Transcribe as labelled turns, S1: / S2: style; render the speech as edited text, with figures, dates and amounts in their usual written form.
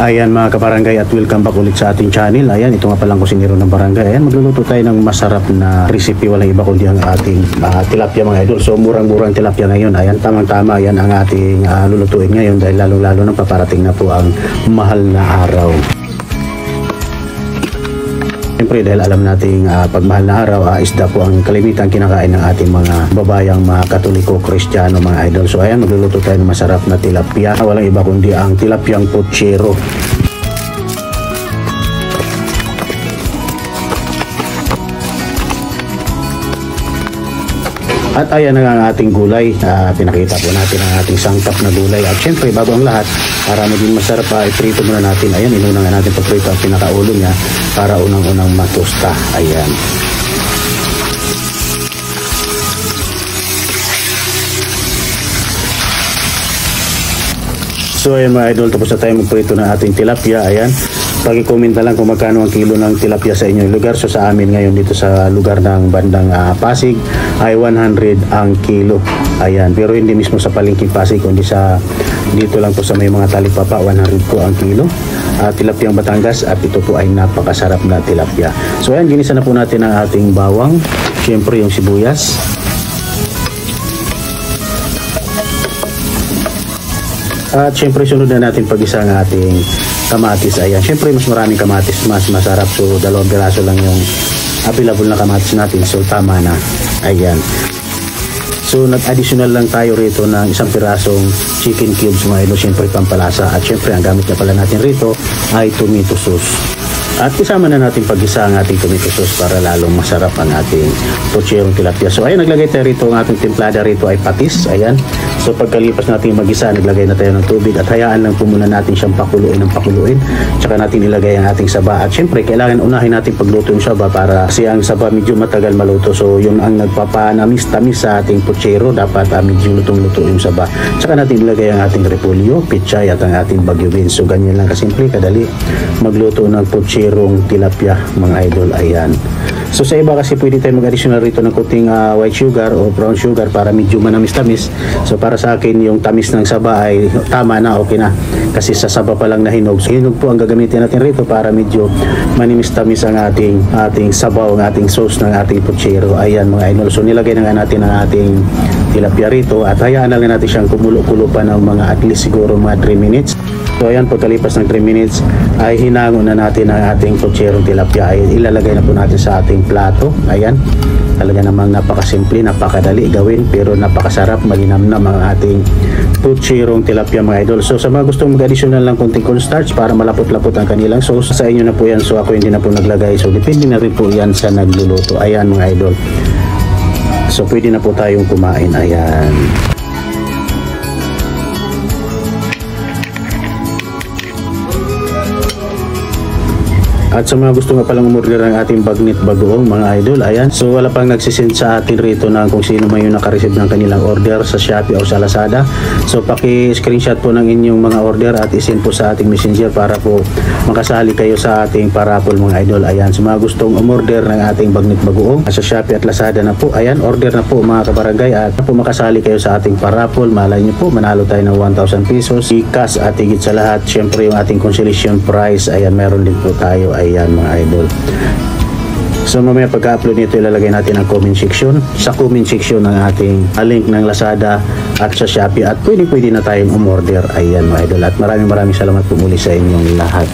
S1: Ayan mga kabarangay, at welcome back ulit sa ating channel. Ayan, ito nga palang kusinero ng barangay. Ayan, magluluto tayo ng masarap na recipe. Walang iba kundi ang ating tilapia mga idol. So murang-murang tilapia ngayon. Ayan, tamang-tama yan ang ating lulutuin ngayon dahil lalong-lalo nang paparating na po ang mahal na araw. Siyempre dahil alam nating pagmahal na araw, isda po ang kalimitan kinakain ng ating mga babayang mga Katoliko, Kristiyano mga idol. So ayan, magluluto tayo ng masarap na tilapia. Walang iba kundi ang tilapiang putsero. At ayan na ang ating gulay. Pinakita po natin ang ating sangkap na gulay. At syempre bago ang lahat, para maging masarap iprito muna natin. Ayan, inuna nga natin pagprito ang pinakaulo niya para unang-unang matusta. Ayan. So ayan mga idol, tapos na tayo magprito ng ating tilapia. Ayan, pag-comment na lang kung magkano ang kilo ng tilapia sa inyong lugar. So sa amin ngayon dito sa lugar ng bandang Pasig ay 100 ang kilo. Ayan, pero hindi mismo sa palengke Pasig kundi sa dito lang po sa may mga talipapa, 100 po ang kilo. Tilapiang Batangas, at ito po ay napakasarap na tilapia. So ayan, ginisa na po natin ang ating bawang, syempre yung sibuyas. At syempre sunod na natin pag-isa ang ating kamatis. Ayan, syempre mas maraming kamatis mas masarap. So 2 piraso lang yung available na kamatis natin. So tama na. Ayan. So nag-additional lang tayo rito ng 1 pirasong chicken cubes mga idol. Syempre pampalasa. At syempre ang gamit na pala natin rito ay tomato sauce. At isama na natin pag-isa ang ating tomato sauce para lalong masarap ang ating putserong tilapia. So ayan, naglagay tayo rito, ang ating templada rito ay patis. Ayan. So pagkalipas natin mag-isa, naglagay na tayo ng tubig at hayaan lang po muna natin siyang pakuluin ng pakuluin. Tsaka natin ilagay ang ating saba. At syempre kailangan unahin natin pagluto yung saba para kasi ang saba medyo matagal maluto. So yun ang nagpapanamis-tamis sa ating putsero. Dapat medyo lutong-luto yung saba. Tsaka natin ilagay ang ating repolyo, pichay at ang ating bagyo beans. So ganyan lang kasimple, kadali magluto ng putserong tilapia mga idol. Ayan. So sa iba kasi pwede tayo mag-additional rito ng kunting white sugar o brown sugar para medyo manamis-tamis. So para sa akin yung tamis ng saba ay tama na, okay na. Kasi sa saba pa lang na hinog. So hinog po ang gagamitin natin rito para medyo manimis-tamis ang ating sabaw, ang ating sauce ng ating putsero. Ayan mga idol. So nilagay na nga natin ang ating tilapia rito at hayaan na lang natin siyang kumulo-kulo pa ng mga at least siguro mga 3 minutes. So ayan, pagkalipas ng 3 minutes ay hinangon na natin ang ating putserong tilapia. Ay ilalagay na po natin sa ating plato. Ayan, talaga namang napakasimple, napakadali gawin pero napakasarap, malinamnam ang ating putserong tilapia mga idol. So sa mga gustong mag-additional lang konting cornstarch para malapot-lapot ang kanilang sauce, sa inyo na po yan. So ako hindi na po naglagay. So depende na rin po yan sa nagluluto. Ayan mga idol. So pwede na po tayong kumain. Ayan. At sa mga gusto nga palang umorder ng ating bagnet bagoong mga idol, ayan. So wala pang nagsisend sa atin rito na kung sino man yung nakareceive ng kanilang order sa Shopee o sa Lazada. So paki-screenshot po ng inyong mga order at isend po sa ating messenger para po makasali kayo sa ating parapol mga idol. Ayan, sa mga gustong umorder ng ating bagnet bagoong sa Shopee at Lazada na po, ayan, order na po mga kabarangay at po makasali kayo sa ating parapol. Malay nyo po, manalo tayo ng 1,000 pesos. I-cash at higit sa lahat, syempre yung ating consolation prize, ayan, meron din po tayo. Ayan mga idol. So mamaya pagka-upload nito ilalagay natin ang comment section. Sa comment section ng ating link ng Lazada at sa Shopee at pwede na tayong umorder. Ayan mga idol. At maraming salamat po muli sa inyong lahat.